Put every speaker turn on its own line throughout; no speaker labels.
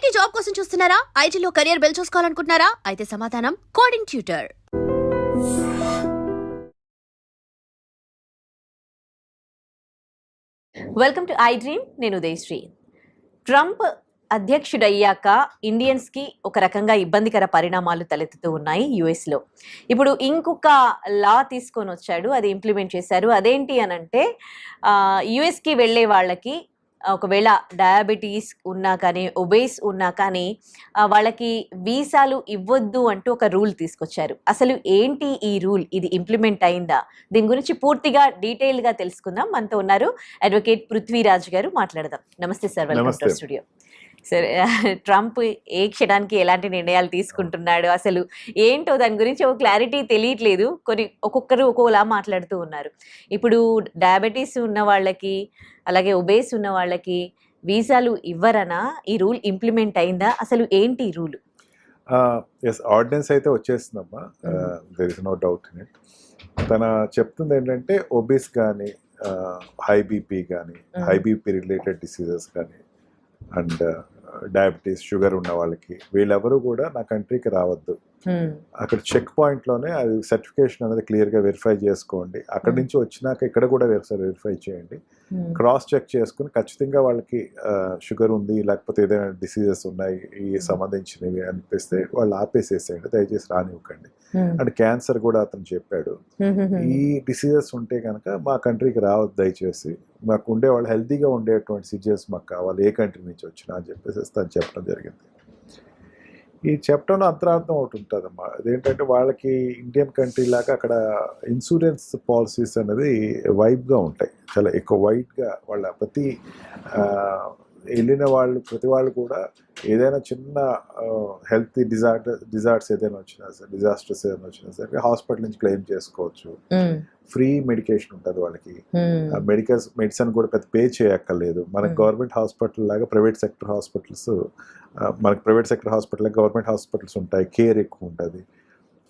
IT job కోసం చూస్తున్నారా? ఐటీలో కెరియర్ బిల్డ్ చూసుకోవాలనుకుంటున్నారా? అయితే సమాధానం coding tutor.
Welcome to I dream. నేను ఉదయశ్రీ. ట్రంప్ అధ్యక్షుడయ్యాక ఇండియన్స్కి ఒక రకంగా ఇబ్బందికర పరిణామాలు తలెత్తుతూ ఉన్నాయి యుఎస్లో. ఇప్పుడు ఇంకొక లా తీసుకొని వచ్చాడు, అది ఇంప్లిమెంట్ చేశారు. అదేంటి అనంటే యుఎస్కి వెళ్ళే వాళ్ళకి ఒకవేళ డయాబెటీస్ ఉన్నా కానీ, ఒబేస్ ఉన్నా కానీ వాళ్ళకి వీసాలు ఇవ్వద్దు అంటూ ఒక రూల్ తీసుకొచ్చారు. అసలు ఏంటి ఈ రూల్? ఇది ఇంప్లిమెంట్ అయిందా? దీని గురించి పూర్తిగా డీటెయిల్గా తెలుసుకుందాం. మనతో ఉన్నారు అడ్వకేట్ పృథ్వీరాజ్ గారు. మాట్లాడదాం. నమస్తే సార్, వెల్కమ్ టు స్టూడియో. సరే, ట్రంప్ ఏ క్షణానికి ఎలాంటి నిర్ణయాలు తీసుకుంటున్నాడు, అసలు ఏంటో దాని గురించి ఒక క్లారిటీ తెలియట్లేదు. ఒక్కొక్కరు ఒక్కోలా మాట్లాడుతూ ఉన్నారు. ఇప్పుడు డయాబెటీస్ ఉన్న వాళ్ళకి, అలాగే ఒబేస్ ఉన్న వాళ్ళకి వీసాలు ఇవ్వరనా? ఈ రూల్ ఇంప్లిమెంట్ అయిందా? అసలు ఏంటి ఈ రూల్?
ఎస్, ఆర్డినెన్స్ అయితే వచ్చేస్తుందమ్మా, there is no doubt in it. తన చెప్తుంది ఏంటంటే ఒబేస్ కానీ, హై బీపీ కానీ, హై బీపీ రిలేటెడ్ డిసీజెస్ కానీ, అండ్ డయాబెటీస్, షుగర్ ఉన్న వాళ్ళకి, వీళ్ళెవరూ కూడా నా కంట్రీకి రావద్దు. అక్కడ చెక్ పాయింట్లోనే అది సర్టిఫికేషన్ అనేది క్లియర్గా వెరిఫై చేసుకోండి. అక్కడి నుంచి వచ్చినాక ఇక్కడ కూడా వెరిఫై చేయండి. క్రాస్ చెక్ చేసుకుని ఖచ్చితంగా వాళ్ళకి షుగర్ ఉంది, లేకపోతే ఏదైనా డిసీజెస్ ఉన్నాయి ఈ సంబంధించినవి అనిపిస్తే వాళ్ళు ఆపేసేసేయండి, దయచేసి రానివ్వకండి. అండ్ క్యాన్సర్ కూడా అతను చెప్పాడు, ఈ డిసీజెస్ ఉంటే కనుక మా కంట్రీకి రావద్దు దయచేసి, మాకు ఉండేవాళ్ళు హెల్తీగా ఉండేటువంటి సిచ్యువేషన్స్ మాకు కావాలి, ఏ కంట్రీ నుంచి వచ్చినా అని చెప్పేసి తను చెప్పడం జరిగింది. ఈ చెప్పడంలో అంతరార్థం ఒకటి ఉంటుందమ్మా, అదేంటంటే వాళ్ళకి ఇండియన్ కంట్రీ లాగా అక్కడ ఇన్సూరెన్స్ పాలసీస్ అనేది వైబ్గా ఉంటాయి, చాలా ఎక్కువ వైడ్గా. వాళ్ళ ప్రతి వెళ్ళిన వాళ్ళు ప్రతి వాళ్ళు కూడా ఏదైనా చిన్న హెల్త్ డిజార్డర్స్ ఏదైనా వచ్చినా సరే, డిజాస్టర్స్ ఏదైనా వచ్చినా సరే హాస్పిటల్ నుంచి క్లెయిమ్ చేసుకోవచ్చు. ఫ్రీ మెడికేషన్ ఉంటుంది వాళ్ళకి. మెడిసిన్ కూడా పెద్ద పే చేయక్కర్లేదు. మనకి గవర్నమెంట్ హాస్పిటల్ లాగా ప్రైవేట్ సెక్టర్ హాస్పిటల్స్, మనకి private sector hospital government hospitals ఉంటాయి, కేర్ ఎక్కువ ఉంటుంది.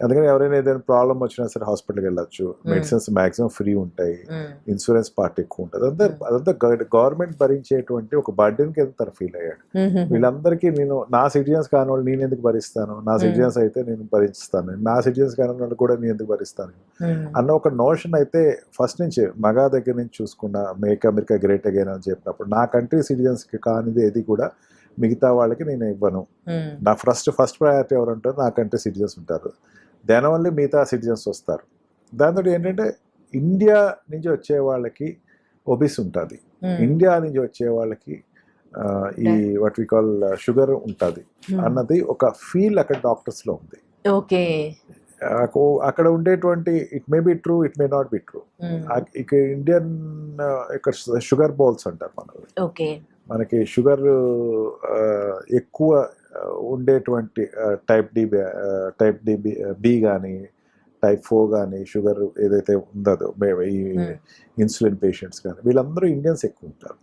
అందుకని ఎవరైనా ఏదైనా ప్రాబ్లం వచ్చినా సరే హాస్పిటల్కి వెళ్ళచ్చు. మెడిసిన్స్ మ్యాక్సిమం ఫ్రీ ఉంటాయి, ఇన్సూరెన్స్ పార్ట్ ఎక్కువ ఉంటుంది. అదంతా గవర్నమెంట్ భరించేటువంటి ఒక బర్డెన్ కింద తను ఫీల్ అయ్యాడు. వీళ్ళందరికీ నేను నా సిటిజన్స్ కాని వాళ్ళు నేను ఎందుకు భరిస్తాను, నా సిటిజన్స్ అయితే నేను భరిస్తాను, నా సిటిజన్స్ కాని వాళ్ళు కూడా నేను ఎందుకు భరిస్తాను అన్న ఒక నోషన్ అయితే ఫస్ట్ నుంచి మగా దగ్గర నుంచి చూసుకున్న, మేక్ అమెరికా గ్రేట్ అగైన్ అని చెప్పినప్పుడు నా కంట్రీ సిటిజన్స్కి కానిది ఏది కూడా మిగతా వాళ్ళకి నేను ఇవ్వను. నా ఫస్ట్ ప్రయారిటీ ఎవరు ఉంటారు, నా కంట్రీ సిటిజన్స్ ఉంటారు, దానివల్ల మిగతా సిటిజన్స్ వస్తారు. దాంతో ఏంటంటే ఇండియా నుంచి వచ్చే వాళ్ళకి ఒబిస్ ఉంటుంది, ఇండియా నుంచి వచ్చే వాళ్ళకి ఈ వాట్ వి కాల్ షుగర్ ఉంటుంది అన్నది ఒక ఫీల్ అక్కడ డాక్టర్స్లో ఉంది.
ఓకే,
అక్కడ ఉండేటువంటి it may be true, it may not be true. ఇక ఇండియన్ ఇక్కడ షుగర్ బౌల్స్ అంటారు మనకి షుగర్ ఎక్కువ ఉండేటువంటి టైప్ డి బి కానీ, టైప్ 4 కానీ షుగర్ ఏదైతే ఉందో ఈ ఇన్సులిన్ పేషెంట్స్ కానీ, వీళ్ళందరూ ఇండియన్స్ ఎక్కువ ఉంటారు.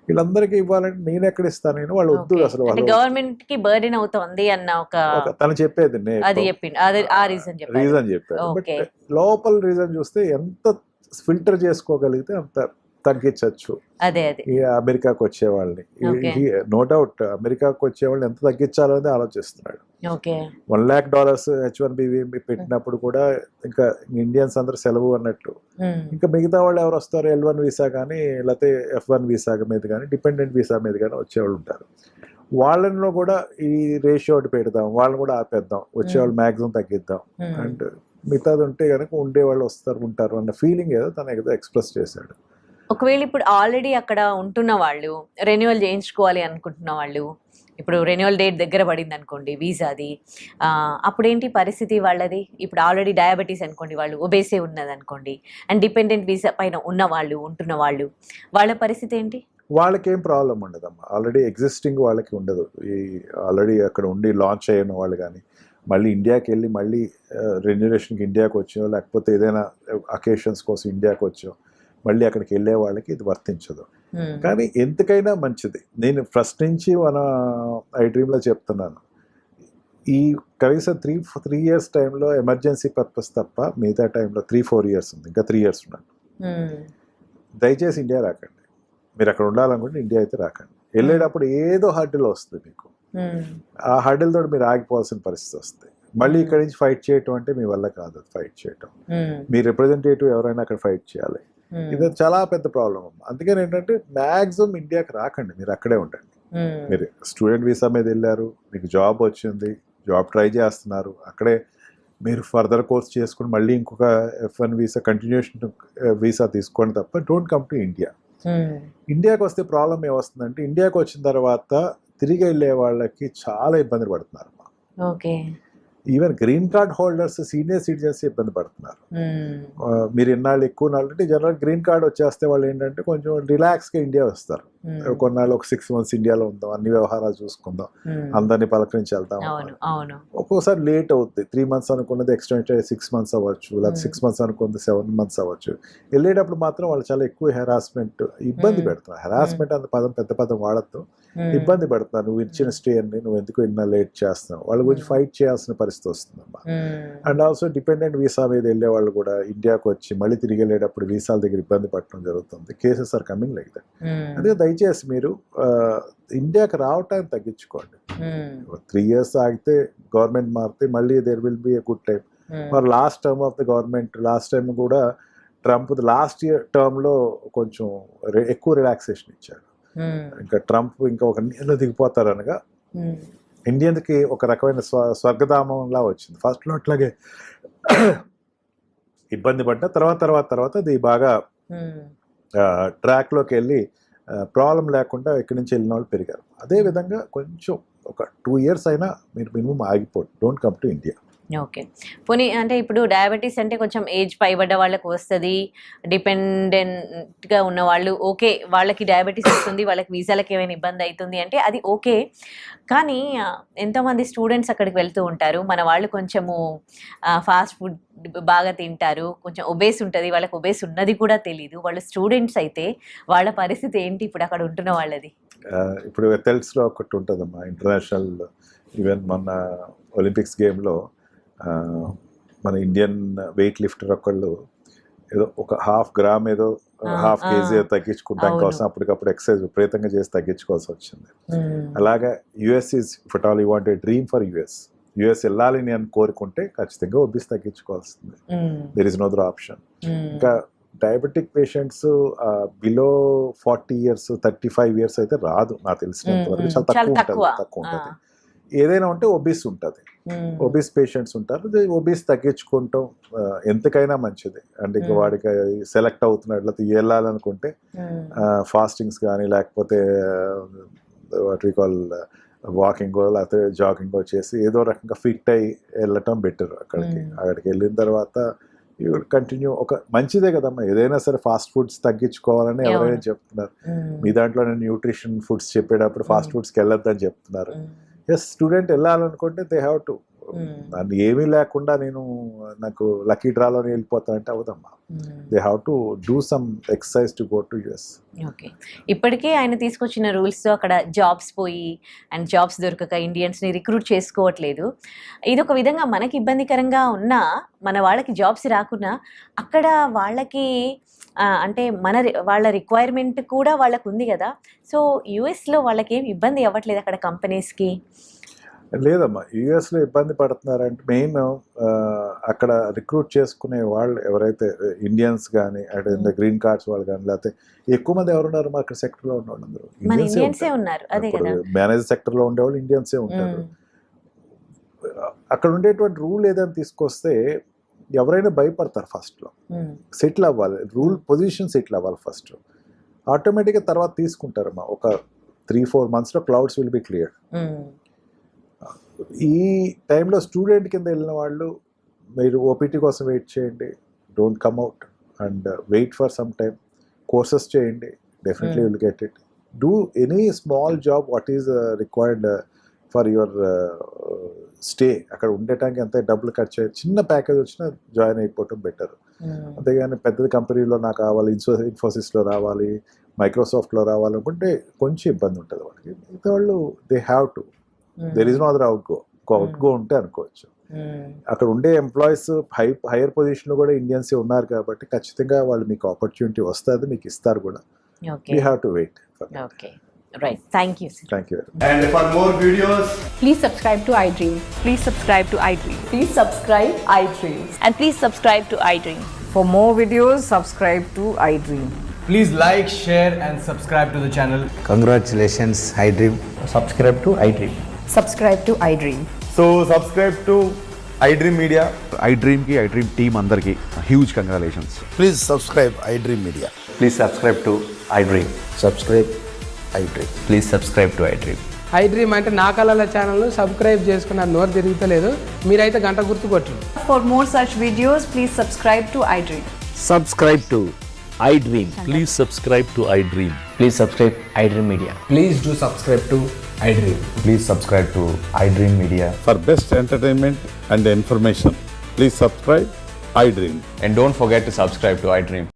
వీళ్ళందరికీ ఇవ్వాలంటే నేను ఎక్కడ ఇస్తాను, నేను వాళ్ళు వద్దు, అసలు
గవర్నమెంట్ కి బర్డెన్ అవుతుంది అన్న ఒక
తను చెప్పేది రీజన్ చెప్పాడు. బట్ లోపల రీజన్ చూస్తే ఎంత ఫిల్టర్ చేసుకోగలిగితే అంత తగ్గించవచ్చు. ఈ అమెరికాకు వచ్చే వాళ్ళని, నో డౌట్ అమెరికాకు వచ్చే వాళ్ళని ఎంత తగ్గించాలో అనేది ఆలోచిస్తున్నాడు. $1,00,000 H1B పెట్టినప్పుడు కూడా ఇంకా ఇండియన్స్ అందరూ సెలవు అన్నట్టు, ఇంకా మిగతా వాళ్ళు ఎవరు వస్తారు, L1 వీసా కానీ లేకపోతే F1 వీసా మీద కానీ, డిపెండెంట్ వీసా మీద కానీ వచ్చేవాళ్ళు ఉంటారు. వాళ్ళలో కూడా ఈ రేషియో ఒకటి పెడదాం, వాళ్ళని కూడా ఆపేద్దాం, వచ్చేవాళ్ళు మ్యాక్సిమం తగ్గిద్దాం, అండ్ మిగతాది ఉంటే కనుక ఉండేవాళ్ళు ఉంటారు అన్న ఫీలింగ్ ఏదో తను ఏదో ఎక్స్ప్రెస్ చేశాడు.
ఒకవేళ ఇప్పుడు ఆల్రెడీ అక్కడ ఉంటున్న వాళ్ళు, రెన్యువల్ చేయించుకోవాలి అనుకుంటున్న వాళ్ళు, ఇప్పుడు రెన్యువల్ డేట్ దగ్గర పడింది అనుకోండి వీసాది, అప్పుడేంటి పరిస్థితి వాళ్ళది? ఇప్పుడు ఆల్రెడీ డయాబెటీస్ అనుకోండి, వాళ్ళు ఒబేసే ఉన్నది అనుకోండి, అండ్ డిపెండెంట్ వీసా పైన ఉన్న వాళ్ళు, ఉంటున్న వాళ్ళు, వాళ్ళ పరిస్థితి ఏంటి?
వాళ్ళకి ఏం ప్రాబ్లం ఉండదమ్మా, ఆల్రెడీ ఎగ్జిస్టింగ్ వాళ్ళకి ఉండదు. ఈ ఆల్రెడీ అక్కడ ఉండి లాంచ్ అయిన వాళ్ళు కానీ, మళ్ళీ ఇండియాకి వెళ్ళి మళ్ళీ రెన్యువేషన్కి ఇండియాకి వచ్చో, లేకపోతే ఏదైనా అకేషన్స్ కోసం ఇండియాకి వచ్చో మళ్ళీ అక్కడికి వెళ్ళే వాళ్ళకి ఇది వర్తించదు. కానీ ఎందుకైనా మంచిది, నేను ఫస్ట్ నుంచి మన ఐ డ్రీమ్లో చెప్తున్నాను, ఈ కనీసం 3 years టైంలో ఎమర్జెన్సీ పర్పస్ తప్ప మిగతా టైంలో 3-4 years ఉంది, ఇంకా 3 years ఉన్నాను. దయచేసి ఇండియా రాకండి. మీరు అక్కడ ఉండాలనుకుంటే ఇండియా అయితే రాకండి. వెళ్ళేటప్పుడు ఏదో హర్డిల్ వస్తుంది మీకు, ఆ హర్డిల్ తోటి మీరు ఆగిపోవాల్సిన పరిస్థితి వస్తుంది. మళ్ళీ ఇక్కడి నుంచి ఫైట్ చేయటం అంటే మీ వల్ల కాదు, ఫైట్ చేయటం. మీ రిప్రజెంటేటివ్ ఎవరైనా అక్కడ ఫైట్ చేయాలి. ఇది చాలా పెద్ద ప్రాబ్లం. అందుకని ఏంటంటే మ్యాక్సిమం ఇండియాకి రాకండి, మీరు అక్కడే ఉండండి. మీరు స్టూడెంట్ వీసా మీద వెళ్ళారు, మీకు జాబ్ వచ్చింది, జాబ్ ట్రై చేస్తున్నారు, అక్కడే మీరు ఫర్దర్ కోర్స్ చేసుకుని మళ్ళీ ఇంకొక F1 వీసా కంటిన్యూషన్ వీసా తీసుకోండి తప్ప డోంట్ కమ్ టు ఇండియా. ఇండియాకి వస్తే ప్రాబ్లం ఏమొస్తుందంటే ఇండియాకి వచ్చిన తర్వాత తిరిగి వెళ్ళే వాళ్ళకి చాలా ఇబ్బంది పడుతున్నారు.
Okay,
even green card holders, senior citizens ఇబ్బంది పడుతున్నారు. మీరు ఎన్నాళ్ళు ఎక్కువ నాళ్ళు అంటే జనరల్ గ్రీన్ కార్డ్ వచ్చేస్తే వాళ్ళు ఏంటంటే కొంచెం రిలాక్స్గా ఇండియా వస్తారు. కొన్నాళ్ళు ఒక 6 months ఇండియాలో ఉందాం, అన్ని వ్యవహారాలు చూసుకుందాం, అందరినీ పలకరించి వెళ్దాం. ఒక్కోసారి లేట్ అవుతుంది, 3 months అనుకున్నది ఎక్స్టెండ్ 6 months అవ్వచ్చు, లేదా 6 months అనుకున్నది 7 months అవ్వచ్చు. వెళ్ళేటప్పుడు మాత్రం వాళ్ళు చాలా ఎక్కువ హెరాస్మెంట్, ఇబ్బంది పెడుతున్నారు. హెరాస్మెంట్ అనే పదం పెద్ద పదం వాడద్దు, ఇబ్బంది పెడుతున్నారు. నువ్వు ఇచ్చిన స్టే అని నువ్వు ఎందుకు ఇన్నా లేట్ చేస్తున్నావు, వాళ్ళ గురించి ఫైట్ చేయాల్సిన పరిస్థితి వస్తుందమ్మా. అండ్ ఆల్సో డిపెండెంట్ వీసా మీద వెళ్ళే వాళ్ళు కూడా ఇండియాకి వచ్చి మళ్ళీ తిరిగి వెళ్ళేటప్పుడు వీసాల దగ్గర ఇబ్బంది పడటం జరుగుతుంది. Cases are coming like that. అందుకే దయచేసి మీరు ఇండియాకి రావటానికి తగ్గించుకోండి. 3 years ఆగితే గవర్నమెంట్ మారితే మళ్ళీ there will be a good time. మరి last term of the government, last time కూడా ట్రంప్ లాస్ట్ ఇయర్ టర్మ్లో కొంచెం ఎక్కువ రిలాక్సేషన్ ఇచ్చాడు. ఇంకా ట్రంప్ ఇంకా ఒక నీళ్ళు దిగిపోతారు అనగా ఇండియన్కి ఒక రకమైన స్వర్గధామంలా వచ్చింది. ఫస్ట్లో అట్లాగే ఇబ్బంది పడ్డ తర్వాత అది బాగా ట్రాక్లోకి వెళ్ళి ప్రాబ్లం లేకుండా ఇక్కడి నుంచి వెళ్ళిన వాళ్ళు పెరిగారు. అదేవిధంగా కొంచెం ఒక 2 years అయినా మీరు మినిమం ఆగిపోండి, don't come to India.
Okay, పోనీ అంటే ఇప్పుడు డయాబెటీస్ అంటే కొంచెం ఏజ్ పైబడ్డ వాళ్ళకి వస్తుంది, డిపెండెంట్గా ఉన్న వాళ్ళు ఓకే, వాళ్ళకి డయాబెటీస్ వస్తుంది, వాళ్ళకి వీసాలకి ఏమైనా ఇబ్బంది అవుతుంది అంటే అది ఓకే. కానీ ఎంతోమంది స్టూడెంట్స్ అక్కడికి వెళ్తూ ఉంటారు, మన వాళ్ళు కొంచెము ఫాస్ట్ ఫుడ్ బాగా తింటారు, కొంచెం ఒబేస్ ఉంటుంది, వాళ్ళకి ఒబేస్ ఉన్నది కూడా తెలీదు, వాళ్ళు స్టూడెంట్స్ అయితే వాళ్ళ పరిస్థితి ఏంటి ఇప్పుడు అక్కడ ఉంటున్న వాళ్ళది?
ఇప్పుడు ఎథ్లెటిక్స్లో ఒకటి ఉంటుందమ్మా, ఇంటర్నేషనల్ ఈవెన్ మన ఒలింపిక్స్ గేమ్లో మన ఇండియన్ వెయిట్ లిఫ్టర్ ఒకళ్ళు ఏదో ఒక 1/2 gram ఏదో 1/2 kg తగ్గించుకుంటాం కోసం అప్పటికప్పుడు ఎక్సర్సైజ్ విపరీతంగా చేసి తగ్గించుకోవాల్సి వచ్చింది. అలాగా US is if all you want a dream for US వెళ్ళాలి అని కోరుకుంటే ఖచ్చితంగా ఒబిస్ తగ్గించుకోవాల్సింది. There is no other option. ఇంకా diabetic patients below 40 years 35 years అయితే రాదు నాకు తెలిసినంత వరకు, చాలా తక్కువ ఉంటుంది. ఏదైనా ఉంటే ఒబిస్ ఉంటుంది, ఒబిస్ పేషెంట్స్ ఉంటారు. ఒబిస్ తగ్గించుకుంటాం ఎంతకైనా మంచిది. అంటే ఇక వాడికి సెలెక్ట్ అవుతున్నట్లయితే వెళ్ళాలనుకుంటే ఫాస్టింగ్స్ కానీ లేకపోతే వాట్ వి కాల్ వాకింగో లేకపోతే జాగింగో చేసి ఏదో రకంగా ఫిట్ అయ్యి వెళ్ళటం బెటర్. అక్కడికి వెళ్ళిన తర్వాత యూ కంటిన్యూ. ఒక మంచిదే కదమ్మా, ఏదైనా సరే ఫాస్ట్ ఫుడ్స్ తగ్గించుకోవాలని ఎవరైనా చెప్తున్నారు. మీ దాంట్లో న్యూట్రిషన్ ఫుడ్స్ చెప్పేటప్పుడు ఫాస్ట్ ఫుడ్స్కి వెళ్ళొద్దని చెప్తున్నారు. ఎస్, స్టూడెంట్ వెళ్ళాలనుకుంటే దే హ్యావ్ టు. దాన్ని ఏమీ లేకుండా నాకు లక్కీ డ్రాలో వెళ్ళిపోతానంటే అవదమ్మా. They have to do some exercise to go to US.
Okay, ఇప్పటికే ఆయన తీసుకొచ్చిన రూల్స్తో అక్కడ జాబ్స్ పోయి అండ్ జాబ్స్ దొరకక ఇండియన్స్ని రిక్రూట్ చేసుకోవట్లేదు. ఇది ఒక విధంగా మనకి ఇబ్బందికరంగా ఉన్నా, మన వాళ్ళకి జాబ్స్ రాకున్నా అక్కడ వాళ్ళకి అంటే వాళ్ళ రిక్వైర్మెంట్ కూడా వాళ్ళకు ఉంది కదా. సో యుఎస్లో వాళ్ళకి ఏం ఇబ్బంది అవ్వట్లేదు అక్కడ కంపెనీస్కి?
లేదమ్మా, యుఎస్లో ఇబ్బంది పడుతున్నారంటే మెయిన్ అక్కడ రిక్రూట్ చేసుకునే వాళ్ళు ఎవరైతే ఇండియన్స్ కానీ అంటే గ్రీన్ కార్డ్స్ వాళ్ళు కానీ లేకపోతే ఎక్కువ మంది ఎవరున్నారు అక్కడ సెక్టర్లో ఉన్న వాళ్ళందరూ
ఇండియన్సే ఉన్నారు. అదే కదా,
మేనేజర్ సెక్టర్లో ఉండేవాళ్ళు ఇండియన్సే ఉంటారు. అక్కడ ఉండేటువంటి రూల్ ఏదైనా తీసుకొస్తే ఎవరైనా భయపడతారు. ఫస్ట్లో సెటిల్ అవ్వాలి, రూల్ పొజిషన్ సెటిల్ అవ్వాలి ఫస్ట్. ఆటోమేటిక్గా తర్వాత తీసుకుంటారమ్మా. ఒక 3-4 monthsలో క్లౌడ్స్ విల్ బి క్లియర్. ఈ టైంలో స్టూడెంట్ కింద వెళ్ళిన వాళ్ళు మీరు ఓపీటీ కోసం వెయిట్ చేయండి, don't come out and wait for some time. Courses చేయండి, definitely will get it. Do any small job what is required for your stay. అక్కడ ఉండటానికి ఎంత డబ్బులు ఖర్చు అయ్యి చిన్న ప్యాకేజ్ వచ్చినా జాయిన్ అయిపోవటం బెటర్. అంతేగాని పెద్ద కంపెనీలో నాకు కావాలి, ఇన్ఫోసిస్లో రావాలి, మైక్రోసాఫ్ట్లో రావాలనుకుంటే కొంచెం ఇబ్బంది ఉంటుంది వాళ్ళకి. మిగతా వాళ్ళు they have to, there is no other outgo ఉంటే అనుకోవచ్చు. అక్కడ ఉండే ఎంప్లాయీస్ హైయర్ పొజిషన్లో కూడా ఇండియన్సే ఉన్నారు కాబట్టి ఖచ్చితంగా వాళ్ళు మీకు ఆపర్చునిటీ వస్తుంది, మీకు ఇస్తారు కూడా. You have to wait.
Okay, right, thank you.
Thank you.
And for more videos,
Please subscribe to iDream.
Please subscribe to iDream.
Please subscribe iDream.
And please subscribe to iDream.
For more videos, subscribe to iDream.
please like, share, and subscribe to the channel.
Congratulations, iDream.
Subscribe to iDream.
Subscribe to iDream.
So subscribe to iDream Media.
iDream team అందరికి huge congratulations.
Please subscribe iDream Media.
Please subscribe to iDream.
Subscribe iDream.
Please subscribe to iDream.
iDream అంటే నా కళల ఛానల్ను subscribe చేసుకున్న నోరు తిరుగుతలేదు, మీరైతే గంట గుర్తు కొట్టండి.
For more such videos, please subscribe to iDream.
Subscribe to iDream.
Please subscribe to iDream.
Please subscribe iDream Media.
Please do subscribe to iDream.
Please subscribe to iDream Media.
For best entertainment and information, please subscribe iDream.
And don't forget to subscribe to iDream.